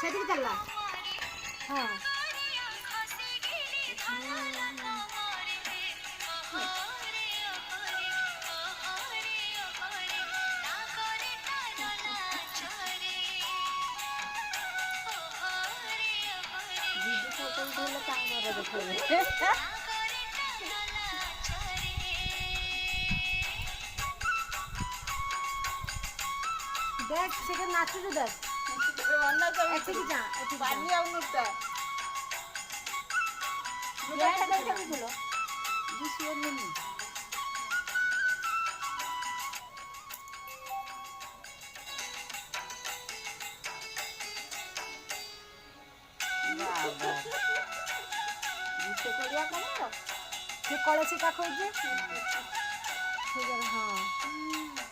সেদিকে চাল্লা হ্যাঁ দিদি ফটো উঠেলে তাଙ୍କର ଦେଖେଇବେ দেখ সেখানে নাচুଛୁ দেখ এଠିକି যা ପାନି ଆଉନଟା ଏଇଟା ଦେଖା କିଲୋ ଦିଶିବନି ବାବା ଗୋଟେ କରିବା କଣ ସେ କଳସୀ କାଖଉଛି ହଁ